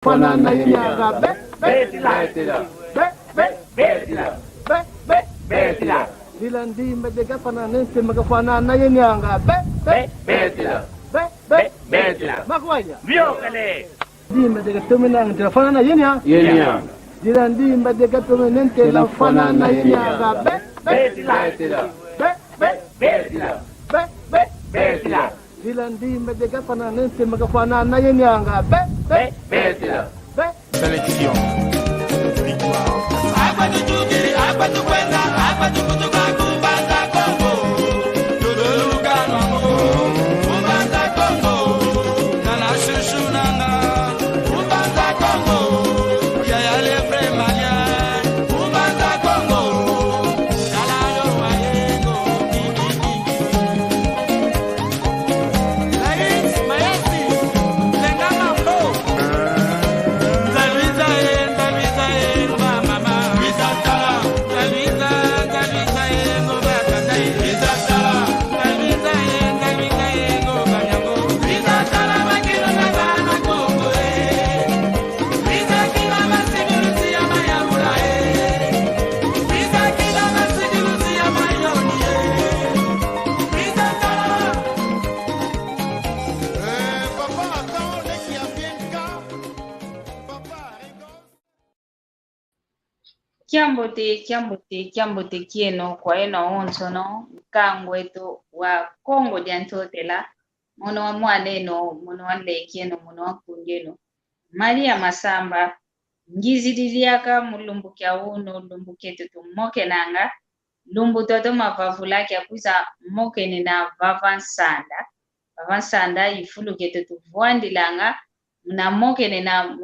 Fanana yinyaga Betila. dilandi medega fanana semaga fanana yinyaga Betila. makwanya Viokale. di medega tumenang tela fanana yinya Yenya. dilandi medega tumenen tela fanana yinyaga Betila. Betila. dilandi medega fanana semaga fanana yinyaga Betila. Sélection. Victoire. Kiambote kieno kwa eno onsono kangwetu wa Kongo diantotela mono wa mwaneno mono wa lekieno mono wa kungeno Maria Masamba ngizidiliaka mulumbu kya uno lumbu ketu tumoke nanga lumbu toto mavavula kya kuza moke nina vavansanda ifulu ketu tuvuandilanga muna moke nina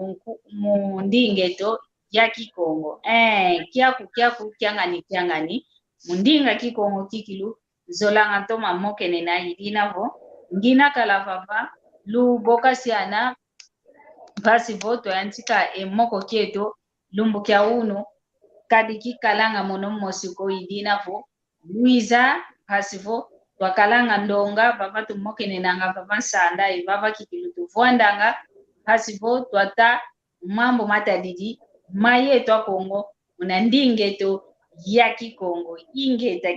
mundingeto ya Kikongo kyaku kyangani mundinga Kikongo kikilu zolanga toma moke nena idinavo ngina kala vava lu bokasiana basi voto yantika moko kieto lumbu kya uno kadi kikalanga mono mosiko idinavo Luiza pasivo wakalanga ndonga vava tumoke nenanga vava nsanda ivava kikilu tuvuandanga pasivo twata mambo matadidi maye twa Kongo muna ndingeto ya Kikongo ingeta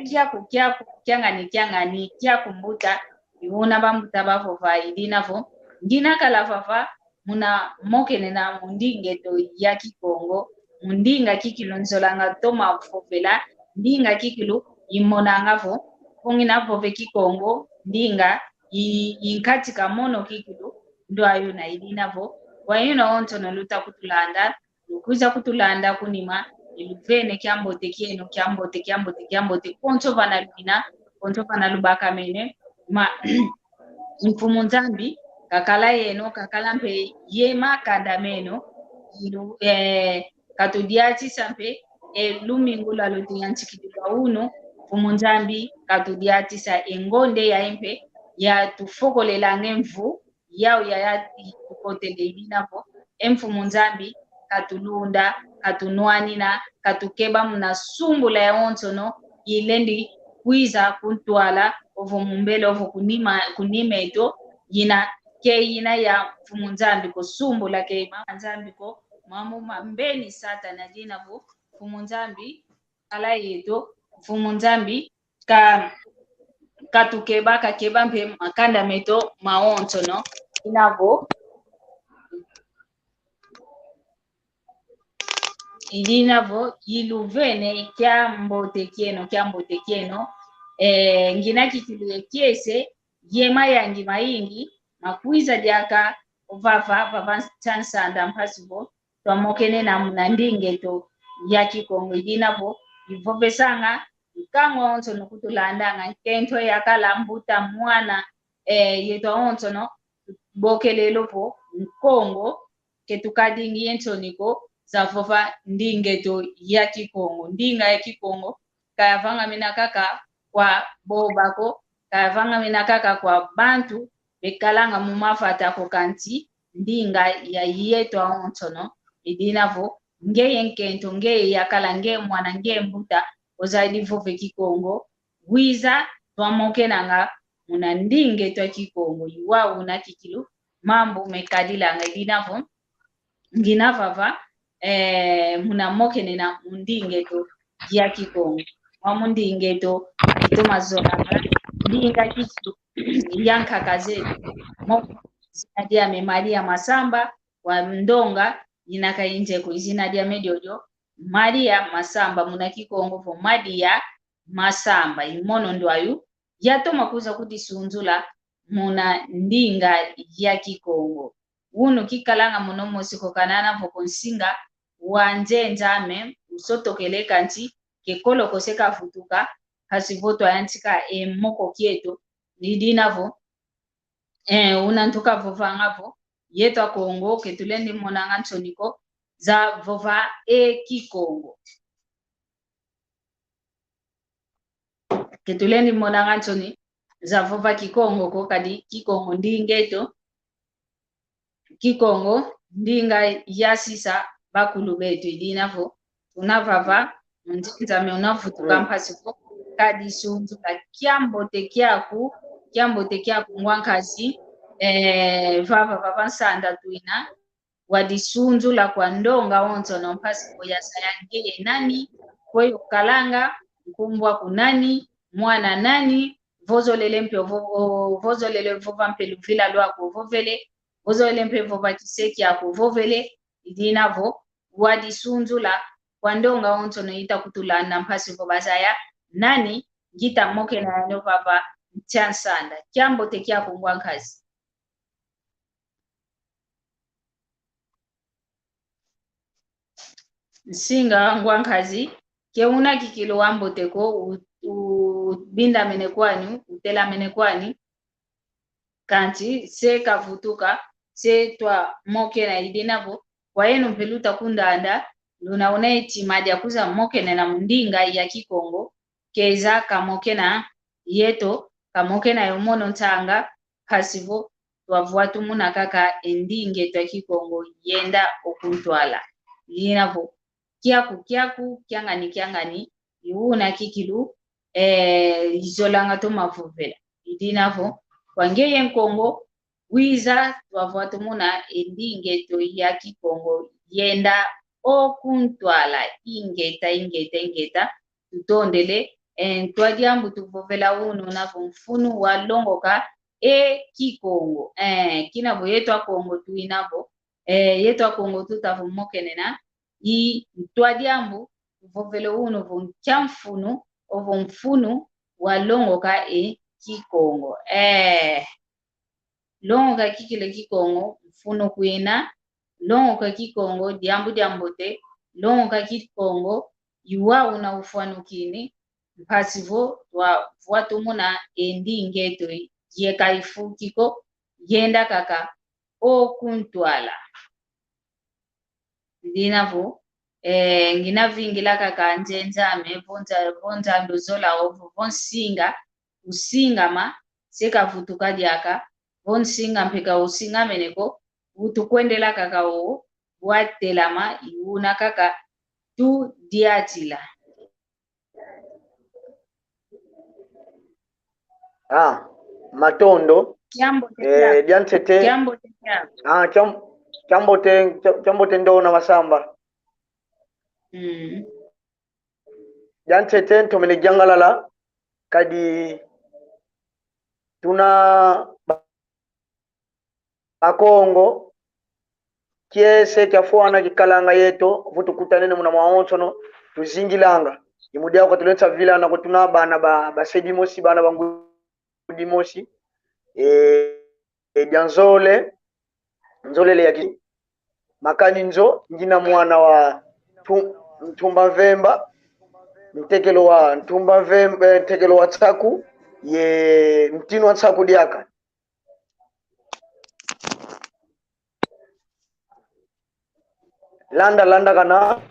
kyaku kyangani kyakumbuta iwona bambuta bavova idinavo ngina kala vava muna mokene na mundingeto ya Kikongo mundinga kikilu nzolanga toma fofela ndinga kikilu imonangavo pongina vove Kikongo ndinga inkatika mono kikilu ndo ayo na idinavo kwa yino onto no luta kutulanda kuza kutulanda kunima iluvene kyambote kyambote konto vana lubina konto vana lubaka mene ma mfumu nzambi kakala yeno kakala mpe yema kandameno ilu katudiati sampe lumingula lotiyanchikidika uno mfumu nzambi katudiati sa engonde ya empe ya tufokolela ngemvu yao ya tukotele ibinavo mfumu nzambi katulunda katunwanina katukeba muna sumbula ya onsono ilendi kwiza kuntwala ovo mumbele ovo kunimeto yina ke yina ya mfumu nzambi ko sumbula ke nzambi ko mamu mbeni satana jinavo mfumu nzambi ala yeto mfumu nzambi katukeba kakeba mpe makanda meto maonsono inavo ilinavo iluvene kyambote kieno ngina kikilu kiese yema yangi maingi makwiza diaka vava chansanda mpasivo twamokene na mnandingeto ya Kikongo ilinavo ivovesanga ikangwa onso nokutulandanga kento yakala mbuta mwana yeto onso no bokelelo po Kongo ketukadingi entoniko zavova ndingeto ya Kikongo ndinga ya Kikongo kayavanga mina kaka kwa bobako kayavanga mina kaka kwa bantu bekalanga mumafata ko kanti ndinga ya yeto ontono idinavo ngeye nkento ngeye yakala nge mwana nge mbuta ozaidi vove Kikongo wiza twamoke nanga muna ndingeto ya Kikongo iwa una kikilu mambo mekadila ngidinavo nginavava munamokene na mundingeto ya kikongo wa mundingeto itomazolanga ndinga kitu yankakaze izina dia Maria Masamba wa Ndonga inaka inje ku izina dia Mediojo Maria Masamba muna kikongo vo Maria Masamba imono ndwayu yatoma kuza kutisunzula muna ndinga ya kikongo uno kikalanga muno mosiko kanana vo konsinga wanjenjame usotokeleka nti kekolo koseka futuka hasivoto ayantika moko kieto lidinavo unantuka vovangavo yetwa Kongo ketulendi monanga nchoniko za vova kikongo ketulendi monanga nchoni za vova kikongo ko kadi kikongo ndingeto kikongo ndinga yasisa bakulu betu idinavo unavava nzame unavutuka mpasiko kadi sunzuka kiambote kyaku ngwankazi vava nsanda tuina wadisunzula kwa Ndonga wonzo no mpasiko ya sayange nani kweyo kalanga mkumbwa kunani mwana nani vozolele mpyo vozolele vova mpelu vila lwako vovele vozolele mpyo vova kiseki yako vovele idinavo wadisunzula kwa Ndonga wonzo no ita kutulana mpasiko bazaya nani gita moke na no papa chansanda kyambo tekia kungwankazi nsinga ngwankazi ke una kikilo wambo teko binda menekwani utela menekwani kanti se kavutuka se twa moke na idinavo kwa yenu mpeluta kundanda luna unaiti madia kuza moke na mundinga ya kikongo keza kamoke na yeto kamoke na yomono ntanga hasivo twavuatu muna kaka endinge twa kikongo yenda okuntwala linavo kiaku kyangani yuna kikilu izolanga to mavuvela idinavo kwangeye nkongo wiza twavuatu muna endinge to ya kikongo yenda okuntwala ingeta tutondele twadiambu tuvovela uno navo mfunu walongoka kikongo kinavo yetwa Kongo tuinavo yetwa Kongo tutavo mokenena twadiambu tuvovela uno vo kyamfunu ovo mfunu walongoka kikongo longoka kikile kikongo mfunu kuina longoka kikongo diambote longoka kikongo yuwa una ufanukini mpasivo twa vuatumuna endingeto yekaifu kiko yenda kaka okuntwala dinavo nginavingila kaka njenjame vonza ndozola ovo vonsinga usingama sekavutuka diaka vonsinga mpeka usinga meneko utukwendela kaka o watelama iuna kaka tu diatila matondo diantete chambote ndona Masamba diantete ntomene jangalala kadi tuna Akongo kiese kyafuana kikalanga yeto vutukutanene muna mwaonsono tuzingilanga imudia kwa tulensa vila na kutuna bana ba sedimosi bana bangudimosi janzole nzolele yaki makani nzo njina mwana wa Ntumba Vemba mtekelo wa Ntumba Vemba mtekelo wa Tsaku ye mtino wa Tsaku diaka landa kana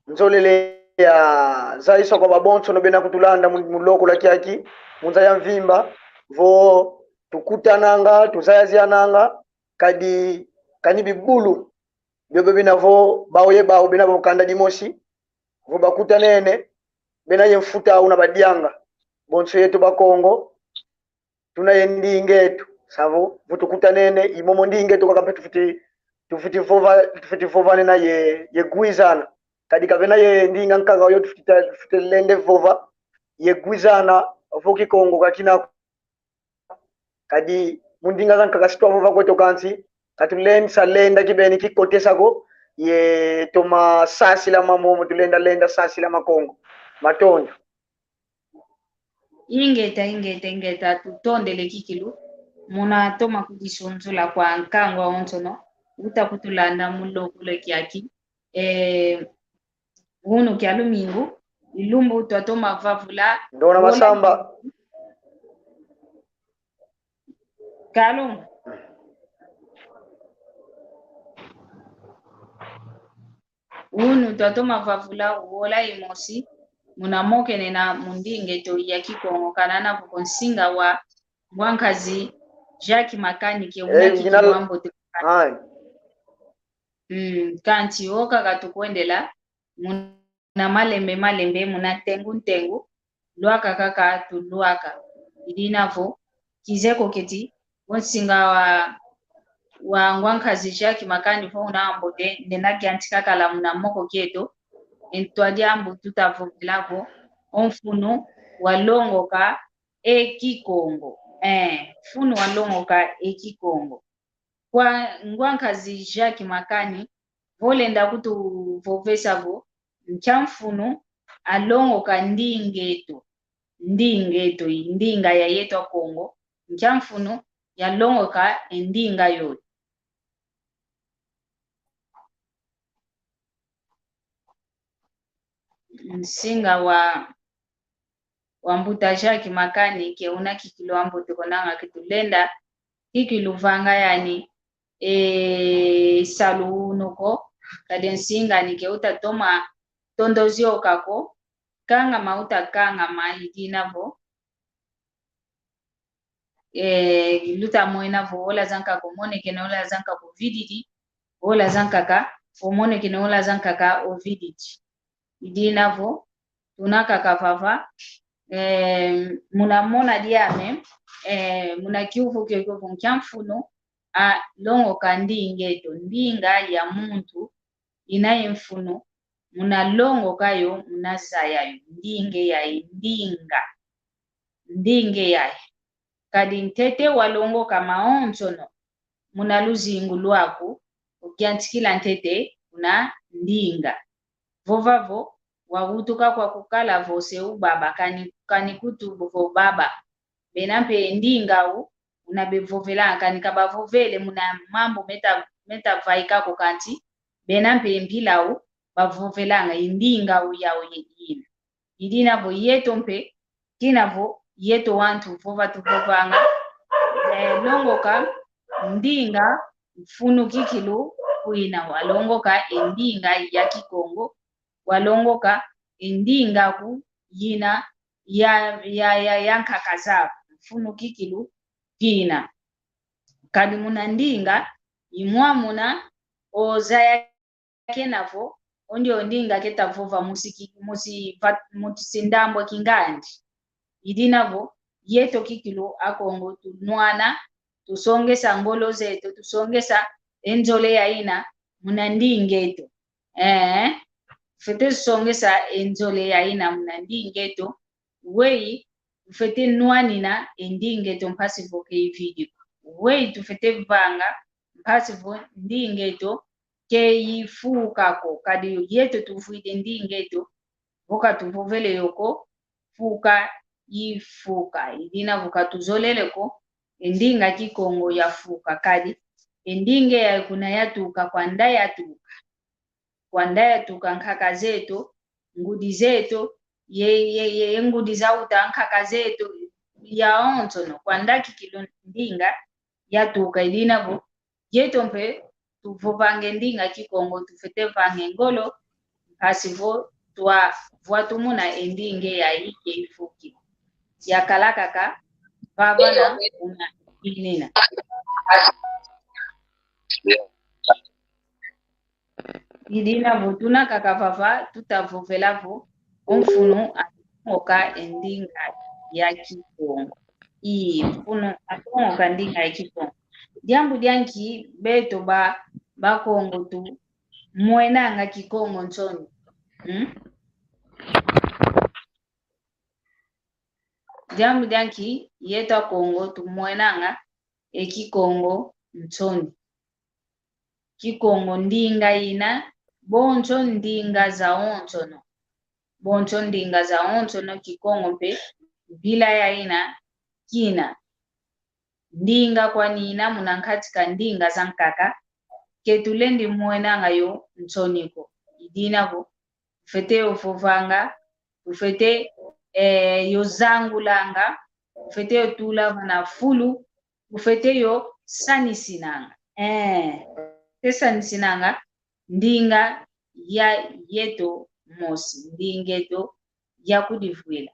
nzolele ya zaisa kwa babonso no bena kutulanda muloko la kiaki munza ya mvimba vo tukutananga tuzayaziananga kadi kanibibulu byobe binavo baoye bao binavo kanda dimosi vo bakutanene bena yemfuta una badianga bonso yetu bakongo tuna yendingetu savo vutukutanene imomo ndingetu kakapetu futi tufitifova nena ye guizana kadi kavena ye ndinga nkaga yo tufitelende vova ye guizana voki kongo kakina kadi mundinga zankaga sitwa vova kweto kansi katulen salenda kibeni kikotesako ye toma sasi la mamomo tulenda sasi la makongo matondo ingeta tutondele kikilu muna toma kudishunzula kwa nkangwa ontono uta kutulanda mulo kule kiaki hunu kialu mingu ilumbu utotoma vavula ndona masamba kalum hunu utotoma vavula wola imosi muna moke nena mundinge to ya kikongo kanana kukonsinga wa mwankazi Jacques Makanike unaki kiwambo te kanti oka katukwendela muna malembe muna tengu luaka kaka tuluaka idinavo kizeko keti wonsinga wa ngwankazi Jacques Makani fo una ambote ndena kyantika kala muna moko kieto entwadia ambu tutavugilavo onfunu walongoka ekikongo funu walongoka ekikongo kwa ngwankazi Jacques Makani volenda kutu vovesavo nchamfunu alongoka ndinga ya yeto Kongo nchamfunu yalongoka ndinga yo nsinga wa mbuta Jacques Makani ke una kikilo ambote konanga kitulenda kikiluvanga yani salunuko kade nsinga nike utatoma tondozio kako kanga mauta kanga maidinavo luta moenavo ola zanka komone kenola zanka covididi ola zanka omone kenola zanka ovididi idinavo tunaka kavava muna mona diame muna kiuvu keko nkyamfuno a longo kandingeto ndinga ya muntu inayemfuno muna longo kayo muna zayayo ndinge yae kadi ntete walongo kama onzono muna luzingu lwaku ukyantikila ntete una ndinga vovavo wagutuka kwa kukala vose ubaba kani kutu vo baba benampe ndingau unabevovela kani kabavovele muna mambo meta vaika ko kanti benampe mpilau bavovelanga indingau yawo yedina idina vo yeto mpe kinavo yeto wantu vova tuvovanga longoka ndinga mfunu kikilu kuina walongoka endinga ya Kikongo walongoka indinga ku yina ya nkakazavu mfunu kikilu kina kadi muna ndinga imwamuna oza kenavo ondio ndinga ketavova musindambwa kingandi idinavo yeto kikilu akongo tunwana tusongesa ngolo zetu tusongesa enzole yaina muna ndingeto fete songesa enzole yaina muna ndingeto wei fete nwanina ndingeto mpasivo ke video wei tufete vanga mpasivo ndingeto ke yifukako kadi yeto tufuide ndingeto voka tuvovele yoko fuka yifuka idina voka tuzoleleko ndinga Kikongo yafuka kadi ndinge ya kuna yatuka kwa ndayatuka nkaka zetu ngudi zetu ye ngudi zauta nkaka zetu ya ontono kwa ndaki kilo ndinga yatuka idinavo yetompe tuvovange ndinga Kikongo tufete vange ngolo hasivo twa voatumuna endinge ya ike ifuki yakalakaka vavana una inena idina votuna kakavava tutavovelavo omfunu atongoka endinga ya Kikongo mfunu atongoka ndinga ya Kikongo diambu dianki beto bakongo tu mwenanga kikongo nchoni. Jambo danki yeta Kongo tu mwenanga kikongo nchoni. Kikongo ndinga ina boncho ndinga za onchono. Boncho ndinga za onchono kikongo mpe bila ya ina kina. Ndinga kwa nina munankatika ndinga za nkaka ketulendi mwenanga yo nchoniko. Idina ko ufete ufovanga, ufete yo zangu langa, ufete yo tula vana fulu, ufete yo sanisinanga. Sanisinanga ndinga ya yeto mosi, ndingeto ya kudivuila.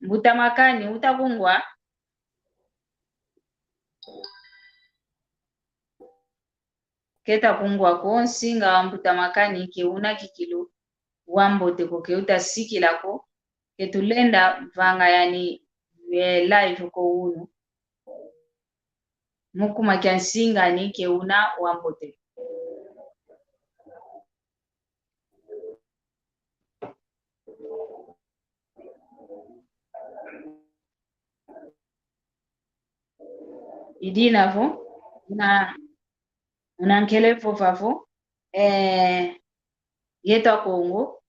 Mbutamakani utakungwa keta kungwa konsinga wa mbutamakani ke una kikilu wambote ko ke utasikilako ketulenda vanga yani live ko unu mukuma kyansinga ni ke una wambote. Idinavo una nkele fofafo yeta Kongo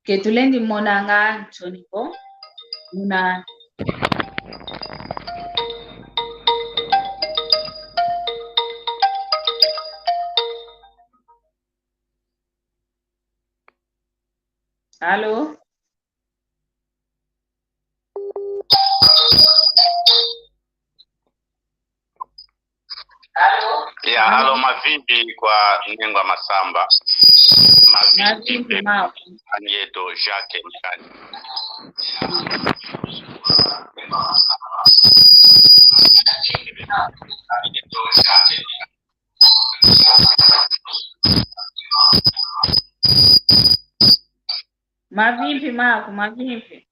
ketulendi monanga choniko una Halo. Ya, halo mavimbi kwa Mnengwa Masamba. Mavimbi mao. Anieto Jacques Mkani. Mavimbi mako, mavimbi.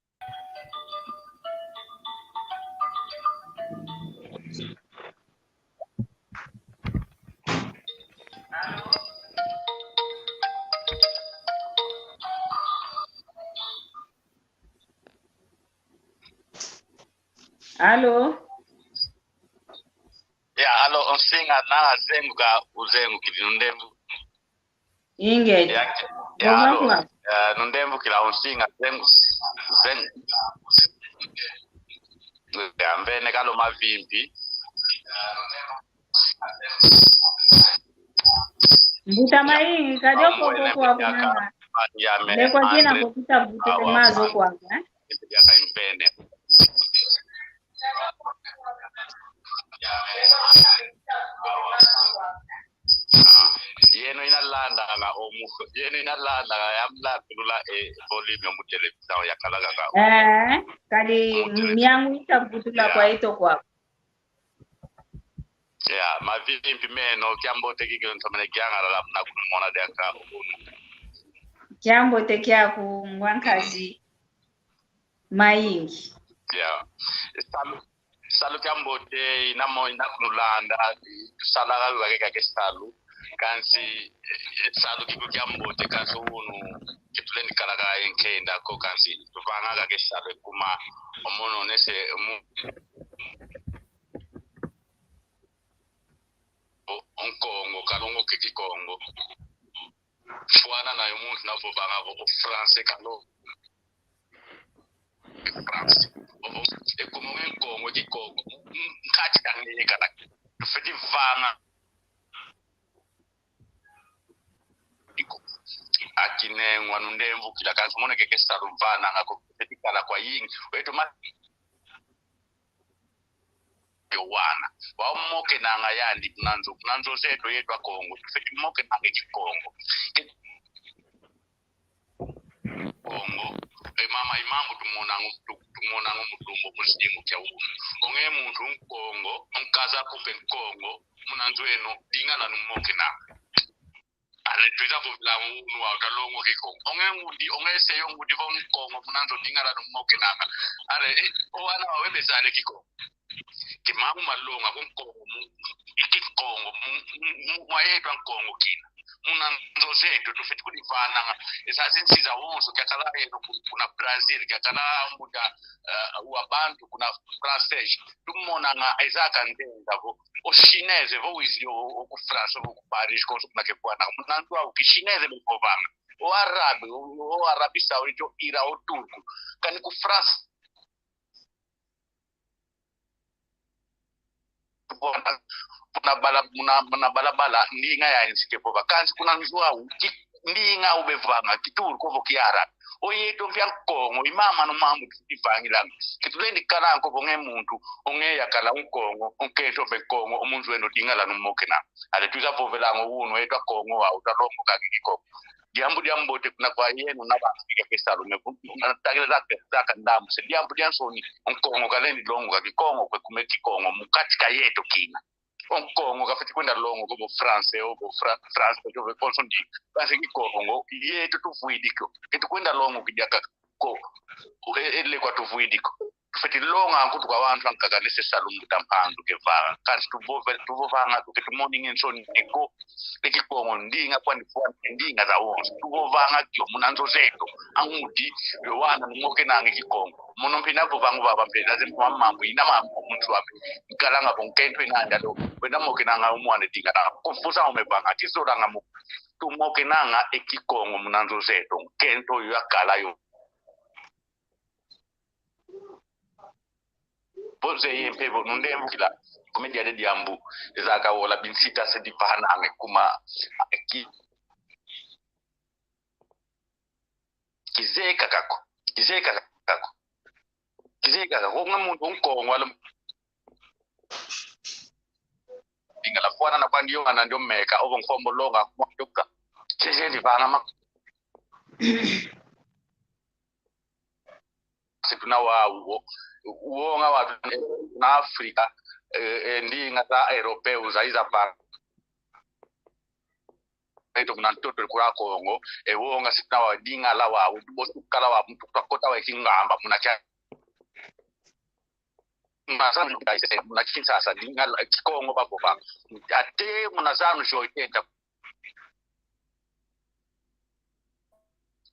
Halo. Ya, halo onsinga na zengu ka uzengu kilinundembu. Inge. Ya, halo. Nundembu kila onsinga zengu. Ya, mbene kalo mavimbi. Mbuta mai kajoko kwa kunanga. Ndekwa jina kupita butele mazo kwa ya impene. Yeno inalanda nga omuko yeno inalanda yamla tulula volume mu television yakalaga ka kali miangu itabutula kwa ito kwa ya mavimbi meno kyambo tekike ntomene kyangala la na kumona de aka kyambo tekya ku ngwankazi mayingi ya salu kyambo te inamo inakulanda salaga wake ka salu kansi salu kiku kyambo te kanso unu kituleni kalaga yenkenda ko kansi tuvanga ka salu kuma omono nese Kongo kalongo kikongo fwana na yumuntu navo banga vo France kalo France e como Kongo kikongo nkati kangene kana feti vanga akine ngwanundemvu kila kanso mone keke saruvana ngako feti kala kwa yingi weto ma yowana wa moke nanga yandi nanzo zetu yetu Kongo feti moke nanga kikongo Kongo mama imamu tumona ngumudumbo musingo kya uno onge muntu Kongo onkaza kupe Kongo munanzo eno dingala numoke nanga ale tuita vula unu wa kalongo kikongo onge seyo ngudi von Kongo munanzo dingala numoke nanga ale owana webe sale kikongo kimamu malonga kunkomo Kongo mwaedwa Kongo kina muna ndozetu tufeti kulifana esasi nsiza wonso kyakala eno kuna Brazil kyakala muda wa bantu kuna francais tumona nga Isaac Ndenga vo o chinese vo wizio ku France vo ku Paris ko kuna ke kwa na mnantu au ki chinese bo vanga o arabi saudi o ira o turku kani ku France muna balabala ndinga ya insike po vakansi kuna njua ndinga ubevanga kituru kovo kiara oyeto mpya Kongo imama no mamu tifangila kitulendi kala ko bonge muntu onge yakala unkongo onketo be Kongo omunzu eno dingala no mokena ale tuza vovelango uno etwa Kongo wa utalongo kakiko diambo te kuna kwa yenu na bafika kesalo me tagela zaka ndamu se diambo soni onkongo kalendi longo kakikongo kwe kumeki Kongo mukatika yeto kina Kongo kafiti kwenda longo como France o France dove consondi base ki Kongo yeto tuvuidiko kitu kwenda longo kijaka ko ele kwa tuvuidiko tufiti longa nkutu kwa wantu ankagalese salungu tampandu kevara kansi tuvovanga tukitu morning ensoni eko eki Kongo ndinga kwa nifuwa ndinga za wonsi tuvovanga kyo munanzo zeto angudi yowana mwoke nange ki Kongo muno mpina vuvangu baba mpena zemwa mambo ina mambo muntu wapi nkalanga bonkento inanda lo wenda mwoke nanga umwane dinga na kufuza umebanga tisora nga mu tumoke nanga eki Kongo munanzo zeto kento yakala yo Boze yempevo nundembu kila komedia de diambu zaka wala binsita se di pahana kuma kizeka kako ngamuntu onkongo wala ingala fwana na bandiyo ana ndio meka obo ngombo longa kwa kizeli bana ma situna wawo uonga watu na Afrika ndinga za europeu zaiza pa eto kuna mtoto kula Kongo uonga situna wa dinga la wa bosu kala wa mtu kota wa kingamba munacha masana ndaise munachinsa sasa dinga la Kongo baboba ate munazanu joitenta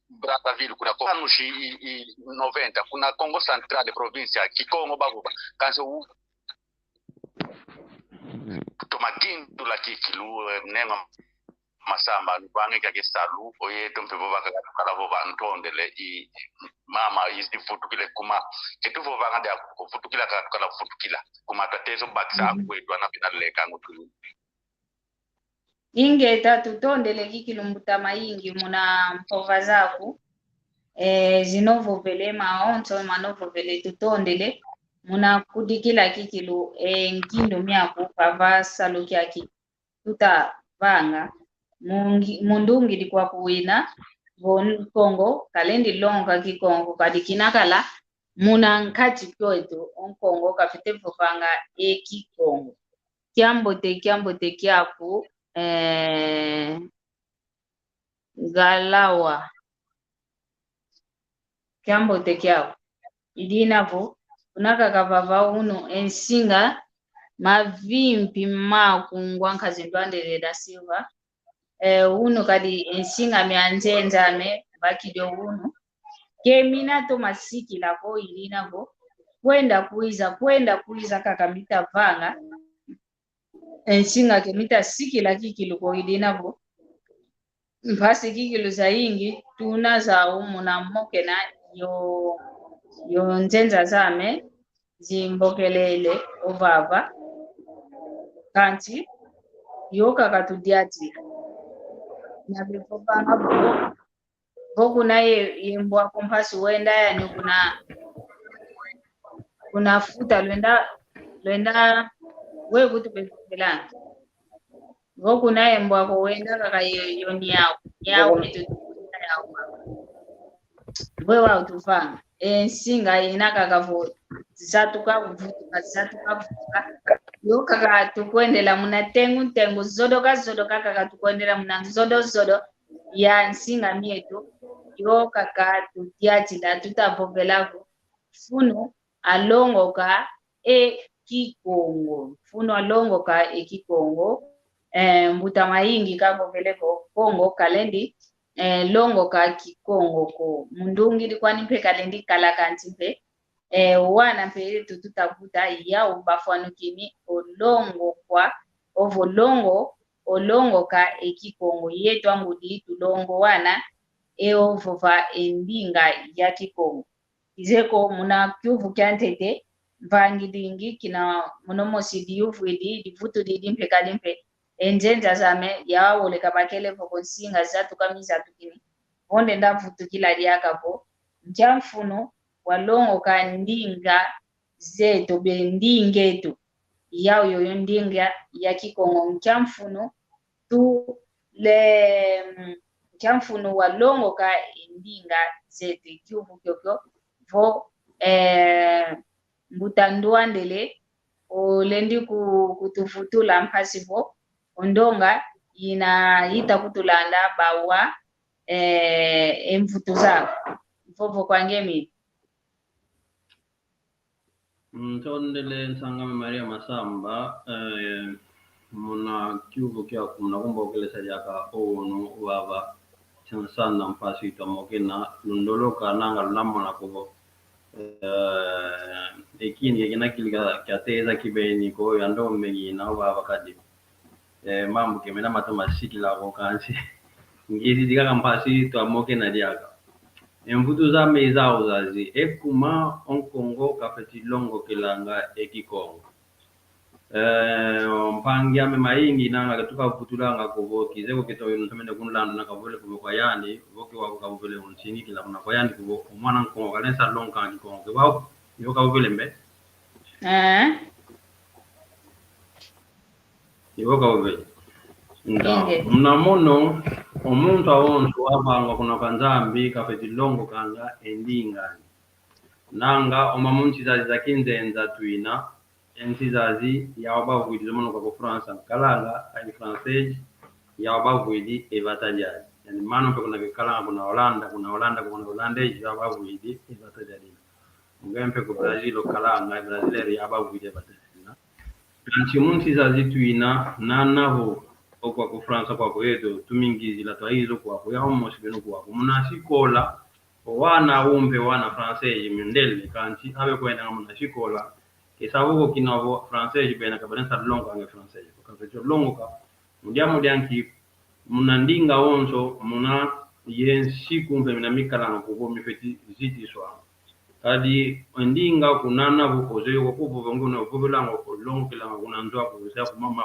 Brazzaville kuna anos 90 kuna Congo Central província Kikongo babuba kanso tomagindu la kikilu nenga masamba bange kake salu oyeto mpevo bakala boba ntondele I mama isti futukile kuma ketuvo banga de futukila kala futukila kuma tatezo baksa kwetu anapinaleka ngutu ingeta tutondele kikilumbuta maingi muna mpova zaku zinovovele maonto manovovele tutondele muna kudikila kikilu nkindo myaku pava saluki yaki tuta vanga mundungi dikwa kuwina von Kongo kalendi longa kikongo kadikinakala muna nkati kyoto onkongo kafite vovanga kikongo kiambote kyaku galawa kiambo tekiao idinavo unaka kavava uno ensinga mavimpi makungwa nkazindwandele da silva uno kadi ensinga mianzenzame bakido uno kemina to masiki lako idinavo kwenda kuiza kakamita vanga ensinga kemita siki la kikiluko idinavo mpasi kikilu za ingi tuna za umuna moke na yo nzenza zame zimbokelele ovava kanti yoka katudiati na bifopanga boku na yembwa kompasi wenda yani kuna futa lwenda we kutu bekelana boku na yembwa ko wenda kaka yoni yao mitutukuta yao we wa utufanga ensinga inaka kavo zatuka vutuka yoka kaka tukwendela muna tengu zodoka kaka tukwendela muna zodo ya nsinga mietu yoka kaka tutiati la tutavovelavu funo alongoka Kikongo mfuno alongoka ekikongo mbuta maingi kako veleko Kongo kalendi longoka Kikongo ko mundungi kwani mpe kalendi kala kanti mpe wana mpe tututakuta ya ubafwanu kimi olongo kwa olongoka ekikongo yetu angudi tulongo wana ovova endinga ya Kikongo izeko muna kyuvu kyantete mvangilingi kina munomosi diyuvwidi divutu didi mpe kalimpe enjenja zame yawoleka bakele vokonsinga zatukamiza tukini onde ndavutu kila diakavo mfuno walongoka ndinga zetu bendingetu yao yoyo ndinga ya Kikongo mfuno tu le mfuno walongoka ndinga zetu kyuvu kyokyo vo mbutanduandele olendi kutufutula mpasivo ondonga ita kutulanda bawa emfutu zao mfovo kwangemi Mtondele Nsangame Maria Masamba muna kyuvu kya kumnakumba ukelesa jaka onu wava chansana mpasi tomokena lundoloka nanga lamona kubo ekini yekina kilika kyateza kibeni ko yando megina wava kadi mambo kemena matoma sikila ko kansi ngezi dika mpasi tomokena diaka emvutu za meza uzazi ekuma onkongo kafeti longo kilanga ekikongo mpangi ame maingi nanga katuka kutulanga kuvoki zeko kitoyo ntamende kunlando nakavole kuvoka yani voki wako kavole unsini kila kuna kwa yani kuvo mwana nkongo kalensa longa nkongo wao yoka kavole mbe yoka kavole mnamono omuntu awonso abanga kuna kanzambi kafeti longo kanga endingani nanga omamunti za kinzenza tuina ensizazi yawabavuidi zomono kwa France kalanga ai français yawabavuidi evataliani yani mano pe kuna kalanga kuna Holanda kuna Hollandese yawabavuidi evataliani ngempe ku Brazil kalanga Brazil yawabavuidi evataliani kanchi munti zazi tuina nanaho okwa ku France kwa kwetu tumingizi la twaizo kwa ya almost beno kwa munasikola wana umbe wana français mindele kanchi abe kwenda munasikola kesabugo kinavo français bena kabalensa longo ange français kaveto longo ka mudianki munandinga onso muna yensi kumbe mina mikala ko mifeti ziti swa kadi ndinga kunana bukoze ko kuvuga ngono kuvulango ko longo kila kunanzwa ko sa mama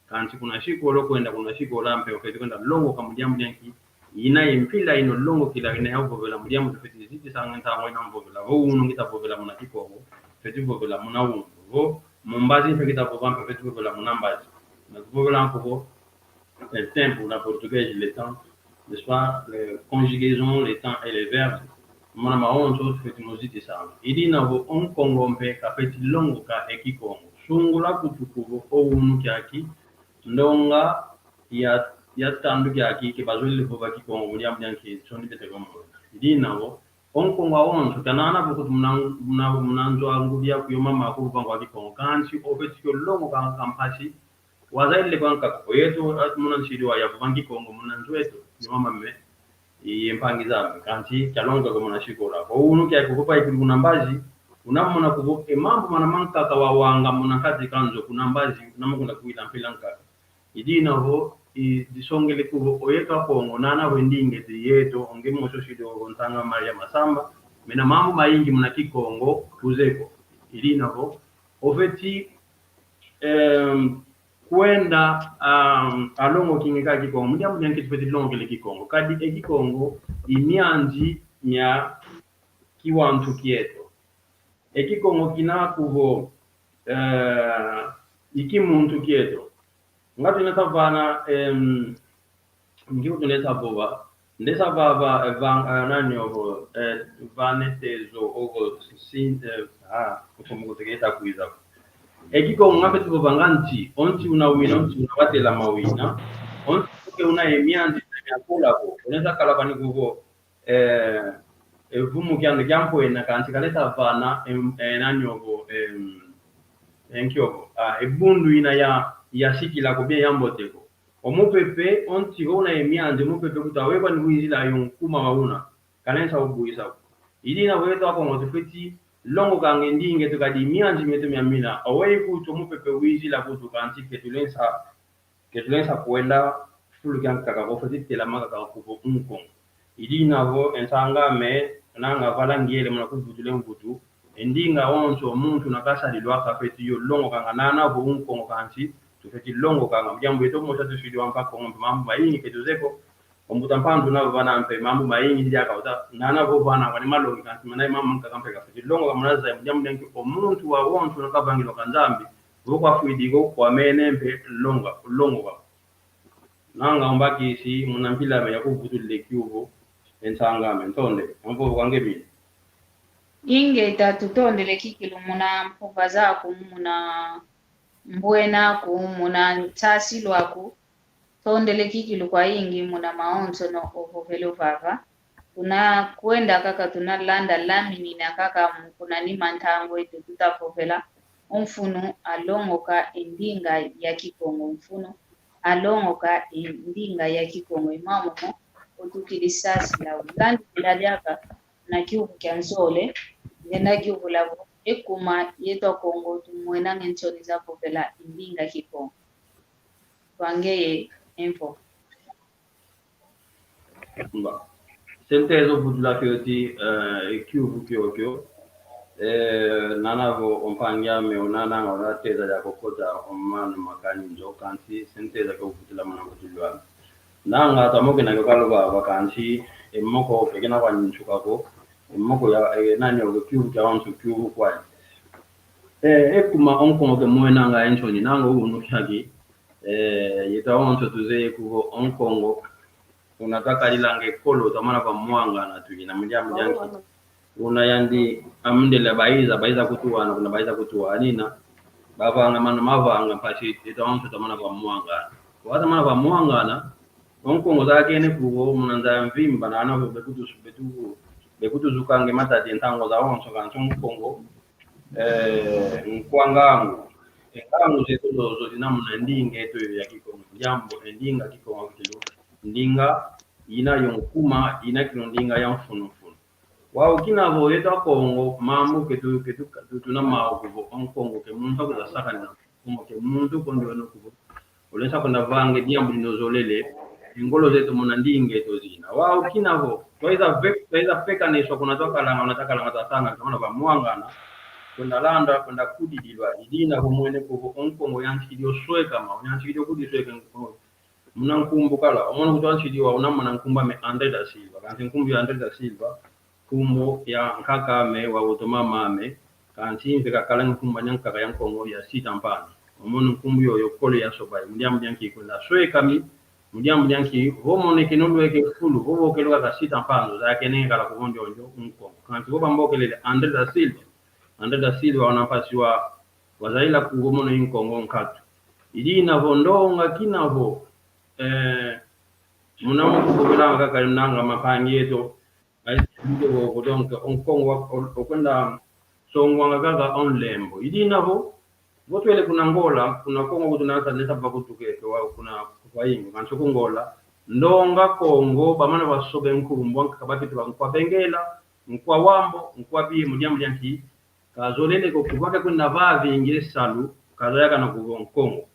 kanti kuna shikolo kwenda kuna shikola mpe oketi kwenda longo kamudianki ina impila ino longo kila ina yabo vela mudiamu tufeti ziti sanga ntawo ina mbovela ho unu ngitavovela muna Kikongo feti vovela muna unu vo mumbazi fekita vovampe feti vovela muna mbazi na vovela nkovo le tempo la portugais le temps n'est-ce pas les conjugaisons les temps et les verbes mona maonzo feti moziti sanga idina vo on Kongo mpe ka feti longo ka ekikongo sungula kutukuvo o unu kyaki ndonga ya tandu kyaki ke bazwele vova Kikongo mudiamu yanki sondi bete gomo idina vo onkongo awonso kanana bukutu munanzo angubia kuyoma makuru bangwa Kikongo kanchi ofetiko longo kampasi wazaile banka ko yetu munanshidi wa yapo bangi Kongo munanzo wetu yoma me yempangiza kanchi kalonga ko munashikola ko unu kya kukopa ikibu nambazi unamona kubo emambo manamanka kawawanga munakati kanzo kunambazi unamukunda kuila mpilanka idina vo disongele kubo oyeka Kongo nana wendinge yeto onge moso shido Nsangame Maria Masamba mena mambo maingi muna Kikongo kuzeko ilina vo ofeti kwenda alongo kingeka Kikongo mudiamu yanki tupeti longo kile Kikongo kadi ekikongo imyanji nya kiwantu kieto ekikongo kina kubo ikimuntu kieto ngati natavana ngiu tunesa bova ndesa baba nani ovo vanetezo ovo sin como tegeta kuiza ekiko ngape tu vanganti onti unawina onti unawatela mawina onti ke una emianzi ya kula ko unaweza kala bani kuvo vumu kyande kyampo ena kanti kaleta vana nani ovo enkyo ebundu ina ya sikila ko bien yamboteko omupepe ontiona emianze mupepe kutawekwa ni wizila yonkuma mauna kanensa obuisa idina weto ko ngotufeti longo kange ndinge tukadi mianze meto myamina awai kuto mupepe wizila kutu kanti ketulensa kuenda fulu kyan kaka ko feti tela maka ka ko unko idina vo ensanga me nanga vala ngiele mna kuvutule mvutu endinga onso omuntu nakasa lilwaka feti yo longo kanga nana vo unko kanti tufeti longo kanga mjambo yeto mo tatu shidi wampa ko mambo mayingi ketuzeko ombuta mpandu na vana mpe mambo mayingi ndi akauta nana vo vana kwani malongi kanti manai mamma kakampe ka feti longo kama naza mjambo ndenki omuntu wa wonso nakavangilo kanzambi vo kwa fuidigo kwa mene mpe longo ka nanga ombaki si munampila me yakuvutule kyuvo ensanga me ntonde ambo kwange bi inge tatutondele kikilu muna mpuva zaku muna mbwena ku muna ntasi lwaku tondele kikilu kwa ingi muna maonzo no ovovelo vava tuna kwenda kaka tuna landa lamini na kaka kuna ni mantango etu tutafovela umfuno alongoka endinga ya kikongo mfuno alongoka endinga ya kikongo imamu otukilisasi la ulandi biladyaka na kiuku kya nsole ngenda kiuku lavo ekuma yeto kongo tumwena ngenchoni za popela indinga kikongo twangeye info mba sentezo budula kyoti kiuku kyokyo nanavo ompanya me onana ngora teza ya kokota omana makani njo kanti senteza ko budula mana budulwa nanga tamoke na kokalo ba kanti emoko pekena kwa nchuka ko emoko ya nani o kiuku kya wansu kiuku kwa ekuma onko ke mwena nga enchoni nango unu kyagi yeta wansu tuze ku onkongo unataka lilange kolo tamana kwa mwanga na tuina mjamu janki una yandi amndele baiza kutuana kuna baiza kutuanina bavanga mana mavanga pachi itaonto tamana kwa mwanga kwa tamana kwa mwanga na onkongo zake ne kugo munanza mvimba na ana bekutu zukange matati ntango za onso kanso mkongo nkwangangu engangu zetu zo zinamuna ndinge eto ya kikongo jambo endinga kikongo kilo ndinga ina yonkuma ina kilo ndinga ya mfuno wao kina vo yeto kongo mambo ketu tuna maokuvo onkongo ke muntu ko saka na kongo ke muntu ko ndio no kuvo olesa konda vange diambu dinozolele ingolo zetu mona ndinge to zina wao kina vo twaiza peka ne so kuna toka la unataka la matatanga kama ba mwangana kwenda landa kwenda kudidilwa idina ko mwene ko onkongo yanchi dio sweka ma yanchi dio kudisweka nkongo muna nkumbukala omona kutwanchi dio una mona nkumba me Andre da Silva kanti nkumbi Andre da Silva kumbo ya nkaka me wa utoma mame kanti mfika kala nkumba nyankaka yankongo ya sita mpana omono nkumbu yo kole ya sobai mdiam yanki kula sweka mi mdiam yanki homo kinolo yake fulu hobo kelwa ka sita mpano za kene kala kuonjo njo nkongo kanti hoba mbokele Andre da Silva wanapasiwa wazaila kugomono nkongo nkatu idina vondonga kinavo munamu kubela kaka nanga mapangi yeto aiwo donc onkongo okwenda songwanga gaga onlembo idina vo votwele kuna ngola kuna kongo kutunasa nesa bakutukeke wa kuna kwa ingo kanso kongola ndonga kongo bamana basobe nkurumbo nkabati twankwa bengela nkwa wambo nkwa bi mudyambu yanki kazolele ko kubaka kuna vavi ingesalu kazoyaka na kugonkongo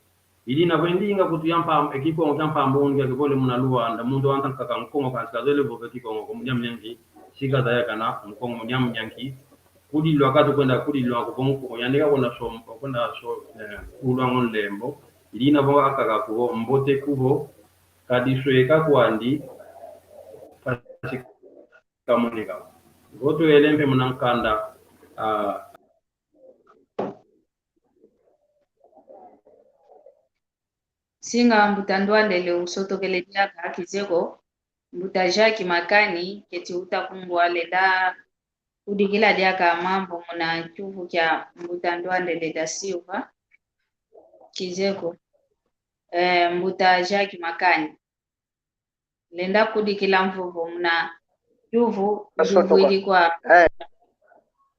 idina vendinga kutuyampa ekikongo kyampa mbonge kebole muna luwanda muntu wantanka kankongo kanskazole vo ekikongo kumdyambu yanki sikaza yakana mkongo munyam yanki kudilwa katu kwenda kudilwa kukongo yandika kwenda kulwa ngonlembo ilina bo akaka kubo mbote kubo kadisweka kwandi kamonika goto elempe munankanda singa mbutandwandele usotokele jaka kizeko mbutajaki makani keti utakumbwa leda udikila jaka mambo muna chufu kya mbutandwandele da Silva kizeko mbutajaki makani lenda kudikila mvuvu muna chufu ilikuwa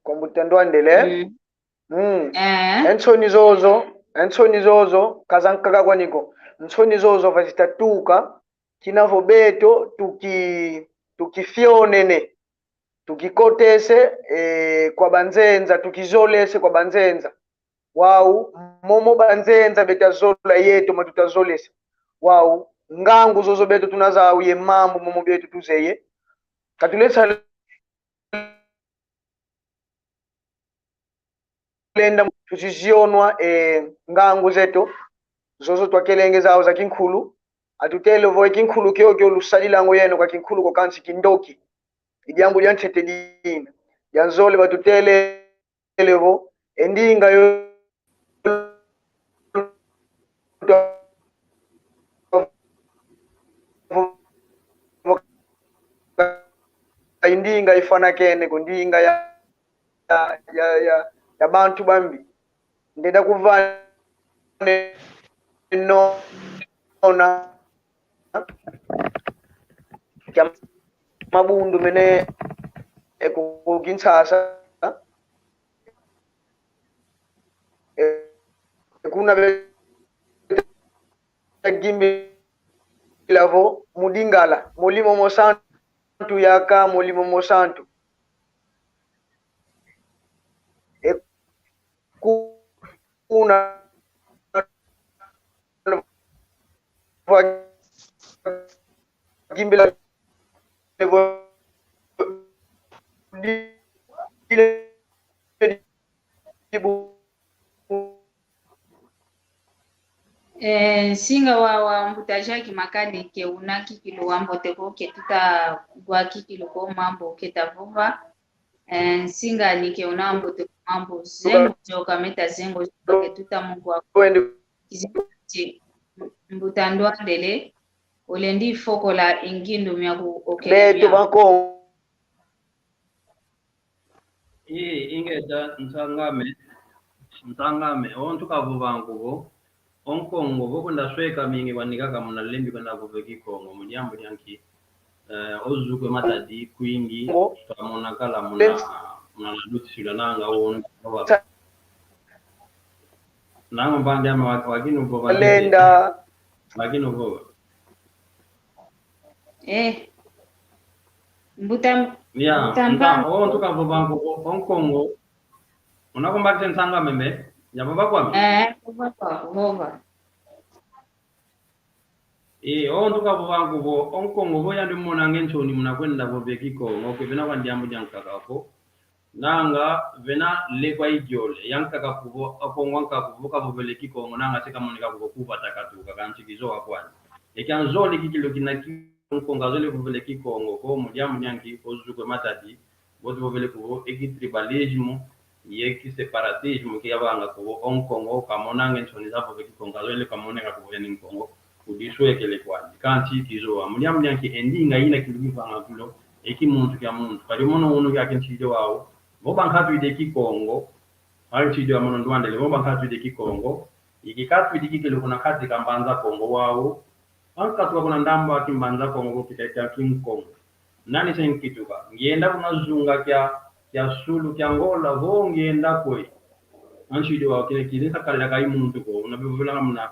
kwa mbutandwandele ensoni zozo kazankaka kwaniko nsoni zozo vazitatuka kinavo beto tukifyonene tukikotese kwa banzenza tukizolese kwa banzenza wau momo banzenza betazola yetu matutazolese wau ngangu zozo beto tunazauye mambo momo betu tuzeye katulesa lenda tuchizionwa ngangu zetu zozo twakelenge zao za kinkhulu atutele voe kinkhulu kyo lusalilango yeno kwa kinkhulu kwa kansi kindoki ijambo lyantete dina yanzole batutele levo endinga yo indinga ifana kene kundinga ya bantu bambi ndenda kuvana nona kya mabundu mene ekukintsasa kuna gimbi lavo mudingala molimo mosantu yaka molimo mosantu kuna gimbi lavo singa wa mbutaja makani ke unaki kilo wambo teko ke tuta gwaki kilo ko mambo ke tavuva singa ni ke unambo teko mambo zengo joka meta zengo ke tuta mungu wa mbutandwa ndele olendi foko la ingindu myaku okele beto bako ingeta nsangame ontu kavuvanguvo onkongo vokunda sweka mingi wanikaka muna lembi kwenda kuveki kongo mujambo lyanki ozukwe matadi kwingi twamonakala muna nadutisila nanga wonu nango mbande ama wakinu vova lenda wakinu vova mbutam ontu kavuvanguvo onkongo unakumbakite nsangame mbe nyababa kwami vova ontuka vangu vo onkongo vo yandi mona ngensoni muna kwenda vo bekiko oke vena kwa ndiambo jankakako nanga vena lekwa ijole yankaka kuvo akongwanka kuvo ka vo belekiko nanga seka monika kuvo kuva takatuka kanchikizo akwani ekanzoli kikilo kinaki onkonga zole vo belekiko ko mudiambo nyanki ozukwe matadi vo vele kuvo ekitribalismo yeki separatismo ki yabanga kuvo onkongo kamona ngensoni za vo bekiko ngazole kamoneka kuvo yani kongo udiswekele kwani kanti kizo amuliamu nyanki endinga ina kilugifanga kulo eki muntu kya muntu kali mono unu yake nchido wao boba nkatu ideki kongo ali nchido mono ndwandele boba nkatu ideki kongo ikikatu ideki kile kuna kati kambanza kongo wao ankatu kuna ndamba kimbanza kongo kitaita kinkongo nani senkituka ngienda kunazunga kya sulu kya ngola vo ngienda kwe anchido wao kile kile sakala kai muntu ko unabivula mna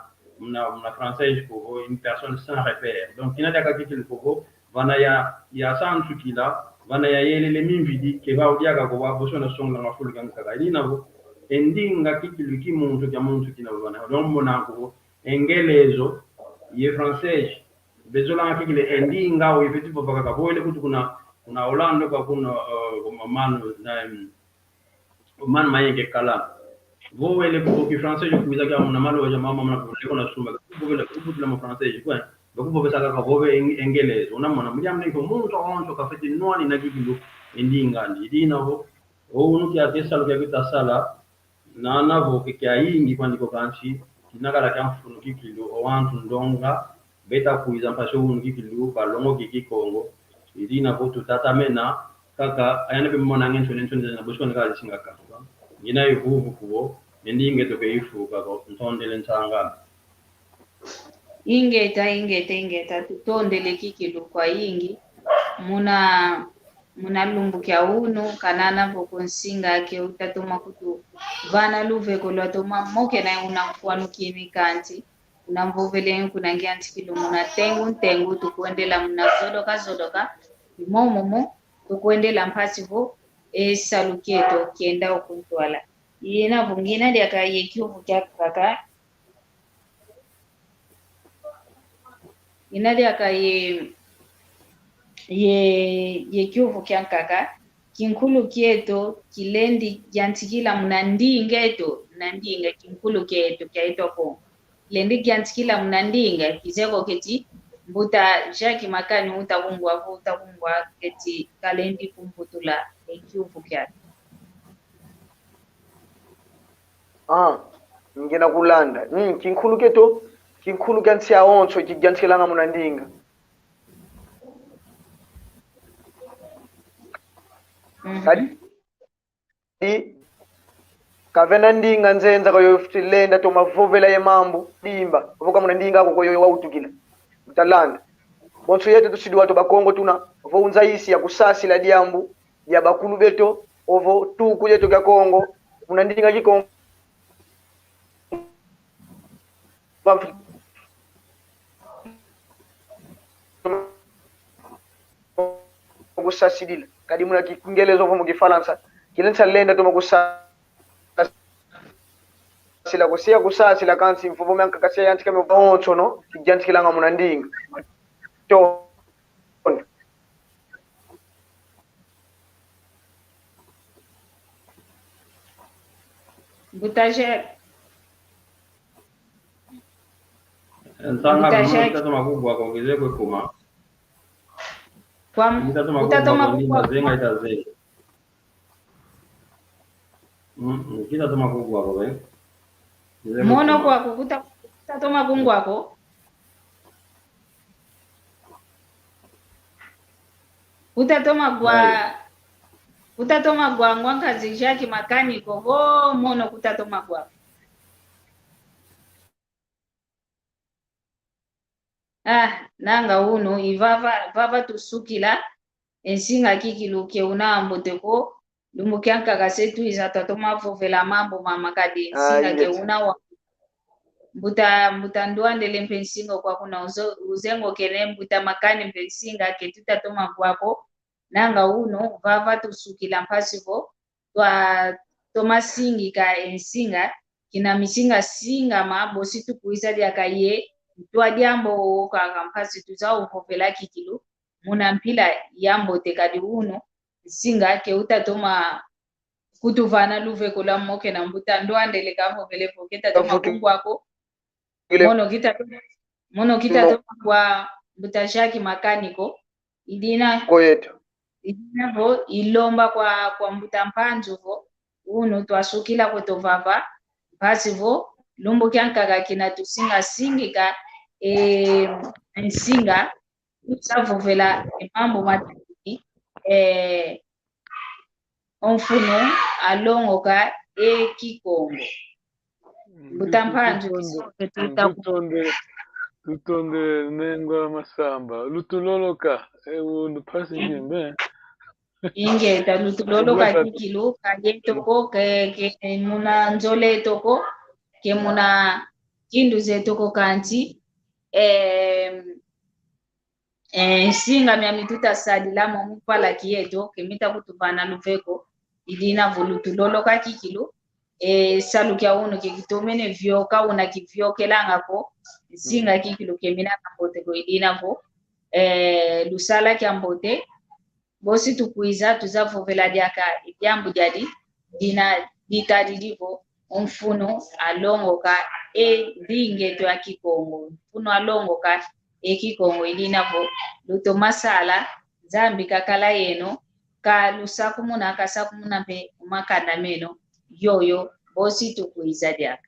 français pour une personne sans repère donc ina daka kikili pour vana ya santu kila vana ya yele mimvidi ke va udiaka ko waboso na songa na fulu kan kaka ina vo endinga kikili ki muntu kya muntu kina vana donc mona ko engelezo ye français bezola kikili endinga o ifiti pour baka ko ile kutu kuna Orlando kwa kuna man mayenge kala vo ele ko ki français je kuiza kama na malo ya mama mna ko na sumba ko vile ko butla mo français kwa ko bo besa ka vo engele una mona mjamne ko muntu onto ka feti noni na gigilu endinga ndi dina vo o unu ki atesa lo ki tasala na na vo ke aingi kwandi ko kanchi kinakala kamfunu kikilu o wantu ndonga beta kuiza mpasho unu kikilu balongo kikongo idina vo tutata mena kaka ayana be mona ngensho na boshko ngala singa ka ina ivuvu kubo ndinge to keifuka ko ntondele nsanga ingeta tutondele kikilu kwa ingi muna lumbu kya uno kanana vo konsinga ke utatuma kutu vana luveko lwatoma moke na unamfuanukie mikanti unamvovele kunangia ntikilo muna tengu tukuendela muna zodoka imomomo tukuendela mpasivo salukieto kienda okuntwala yena vungina diaka yekiuvu kya kaka ina diaka ye kiuvu kya kaka kinkulu kieto kilendi jantikila mnandingeto nandinga kinkulu kieto kyaitwa ko lendi jantikila mnandinga kizeko keti mbuta jaki makani utavungwa keti kalendi kumputula ekiuvu kya ngina kulanda kinkulu keto kinkulu gansi aonso kigantikilanga mnandinga kadi kavena ndinga nzenza koyo filenda to mavovela ye mambo dimba voka muna ndinga ako koyo wautukila mtalanda bonso yetu tusidwa to bakongo tuna vo unza isi ya kusasi la diambu ya bakulu beto ovo tuku yetu ya Kongo muna ndinga kikongo kusasidila kadi muna kingelezo vo mu Kifaransa kilensa lenda to makusa sila kusia kusasila kansi mfuvo myanka kasia yantika mwancho no kijantikilanga muna ndinga to butaje Ntanga mtatoma kubwa kwa kizeko kuma kwa utatoma kubwa zenga itazenga kita toma kubwa kwa wewe mono kwako kutatoma kungwako utatoma gwa ngwankazi jaki makaniko vo mono kutatoma kwako nanga uno ivava tusukila ensinga kikiluke unaamboteko lumukyanka kasetu izatatoma vovela mambo mama kadi ensinga ke una mbuta nduandele mpensingo kwa kuna uzengo kene mbuta makani mpensinga ke tutatoma kwako nanga uno vava tusukila mpasivo twa toma singi ka ensinga kina misinga singa mabosi tukuisa diakaye twa diambo ka mpasi tuzao vovela kikilu muna mpila yambo tekadi uno singa ke utatoma kutuvana luveko la moke na mbuta nduandele ka vovele poketa toma kungwako mono kita toma kwa mbuta jaki makaniko idina koyeto vo ilomba kwa mbuta mpanzu vo uno twasukila kwetovava basi vo lumbo kyankaga kina tusinga singika nsinga usavovela mambo matiki onfuno alongoka Kikongo mbuta mpanzu tutonde nengo masamba lutuloloka undu pasi nyembe ingeta lutuloloka kikilu kajetoko ke muna nzole toko ke muna kindu zetoko kanti singa mya mituta sadila mu pala kieto kemita kutuvana luveko idina volutuloloka kikilu salukya uno kikitomene vyoka una kivyokelanga ko singa kikilu kemina kambote ko idina vo lusala kyambote bosi tukuiza tuzavovela diaka idyambu jadi dina ditadilivo omfuno alongoka ndingeto ya Kikongo mfuno alongoka Kikongo idinavo luto masala zambi kakala yeno ka lusaku muna kasaku muna pe makanda meno yoyo bosi tukuiza diaka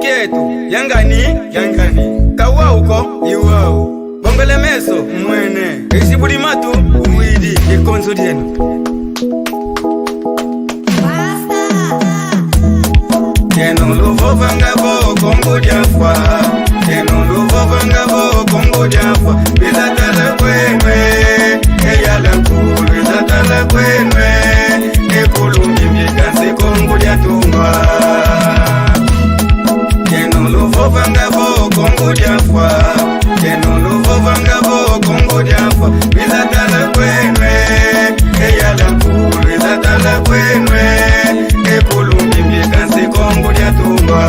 Ketu yangani kawa uko iwao bombele meso mwene isibudi matu umwidi ikonzo dieno Keno luvo vanga bo kongo diafwa Keno luvo vanga bo kongo Congo Jaffa, Bizatala Kwenwe, Eyala Kulu, Bizatala Kwenwe, Ekulumi Mikansi Congo Jatumba. Keno Luvo Vangavo Congo Jaffa, Keno Luvo Vangavo Congo Jaffa, Bizatala Kwenwe, Eyala Kulu, Bizatala Kwenwe, Ekulumi Mikansi Congo Jatumba.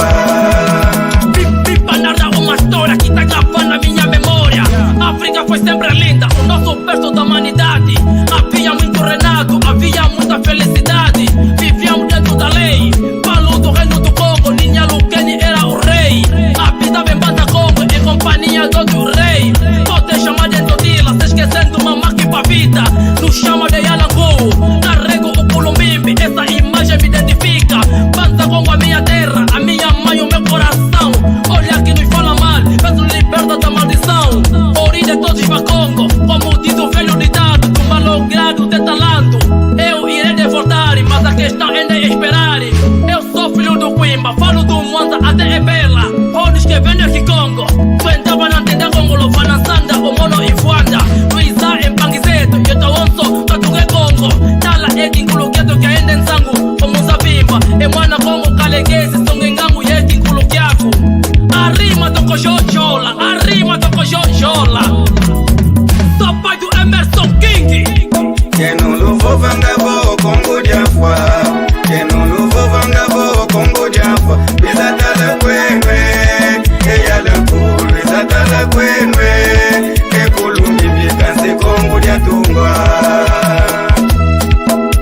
Uma história que tá gravando na minha memória. A África foi sempre linda, o nosso berço da humanidade. Havia muito Renato, havia muita felicidade. Vivíamos dentro da lei, Palu do reino do Congo, Ninha Lukeni era o rei. Habitava em Banda Congo, em companhia do outro rei. Pode chamar de Todila, se esquecendo uma máquina pra vida. Nos chama de Yalangu, carrego o Culumbimbi, essa imagem me identifica. Banda Congo, a minha terra, a minha mãe, o meu coração. Olha que nos fala mal, peço liberta da maldição. Origem de todos os Congo, como diz o velho ditado, do malogrado de talento. Eu irei devoltar, mas a questão ainda é esperar. Eu sou filho do Quimba, falo do Mwanza até Ebela. Onde que vem aqui Congo, Suentava na tenda Congo, Lovana Sanda, o Mono e Fuanda. Luizá em Panguizeto, eu tô onso, Tatuque Congo. Tala Eki Nkuluketo que ainda em Sangu, como Zabimba. E Mwana Congo, Kaleguese, Songengangu e Eki Nkulukiaku. Arrima do Cojojola, arrima do Cojojola. Sou pai do Emerson King. Keno Luvo Vangavo Congo Jaffa, Keno Luvo Vangavo Congo Jaffa, Bizatala Kwenwe, Eyala Kulu, Bizatala Kwenwe, Ekulumi Mikansi Congo Jatumba.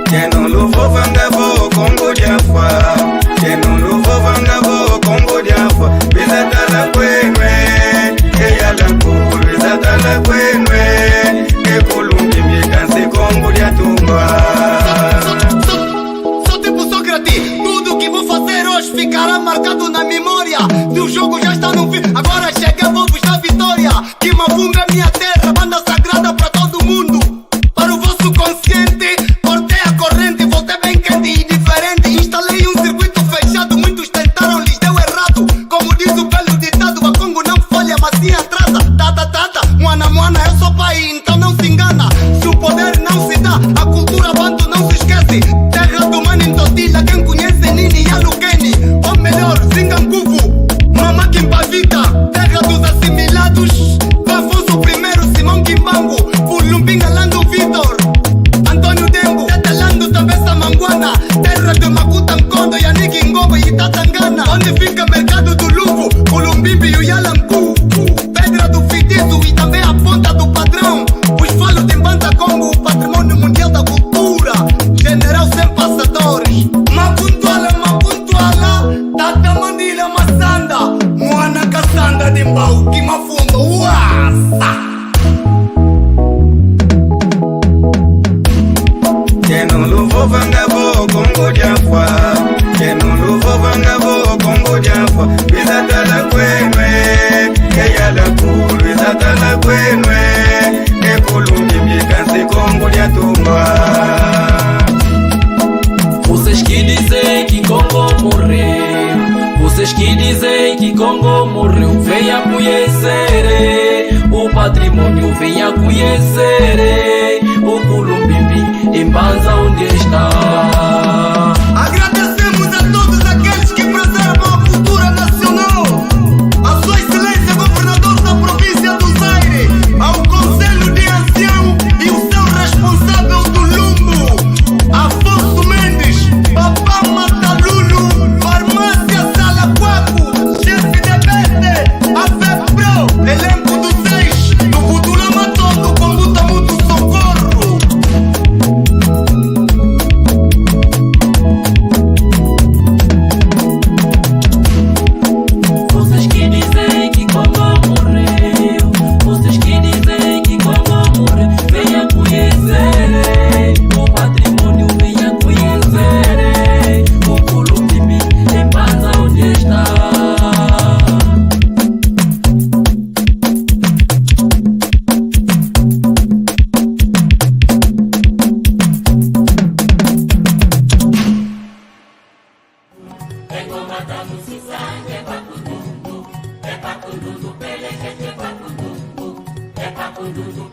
Keno Luvo Vangavo Congo Jaffa, Keno Luvo Vangavo Congo Jaffa, Bizatala Kwenwe, Eyala Kulu, Bizatala Kwenwe, Ekulumi Mikansi Congo Jatumba. Sou tipo Sócrates, tudo que vou fazer hoje ficará marcado na memória. O jogo já está no fim, agora chega, vou vos dar vitória. Kimavunga é minha terra, banda sagrada pra todo mundo. Para o vosso consciente, cortei a corrente, voltei bem quente e diferente. Instalei um circuito fechado, muitos tentaram, lhes deu errado. Como diz o velho ditado, a Congo não falha, mas sim atrasa. Tata, Mwana, eu sou pai, então não se engana. Se o poder não se dá, a cultura banto não se esquece. Terra do Mano em Todila, quem conhece Nini Yalukeni. Ou melhor, Zinganguvu, Mama Kimpavita. Terra dos assimilados, Vafuso I, Simão Kimbangu, Fulumbinga Lando Vitor, Antônio Dembo, Tetelando também Samanguana. Terra de Makuta Nkondo, Yaniki Ngobo e Tatangana. Onde fica mercado do Luvo, Culumbimbi e o Yalangu. Pedra do Fidizo e também a ponta do padrão. Os falos de Banda Congo, o patrimônio mundial da cultura. General sem passadores. Mapuntuala, Tata Mandila Massanda, Mwana Kassanda de Mbau, Kimafundo, Uasa. Keno Luvo Vangavo Congo Jaffa, Keno Luvo Vangavo Congo Jaffa, Bizatala Kwenwe, Eyala Kulu, Bizatala Kwenwe, Ekulumi Mikansi Congo Jatumba. Vocês que dizem que Congo morreu, vocês que dizem que Congo morreu, venha conhecer o patrimônio, venha conhecer o Culumbimbi em Banza onde está. Agradecemos a todos aqueles que preservam a cultura nacional. A Sua Excelência Governador da Província do Zaire, ao Conselho de Ancião e o seu responsável do Lumbo, Afonso Mendes, Papá Matalulu, Farmácia Salaquaco, chefe de Bete, a FEPRO, elenco do 6, do Budulama todo, com luta muito socorro. Engoma da musicante é papo dundu, pelekete papo dundu. Bandudu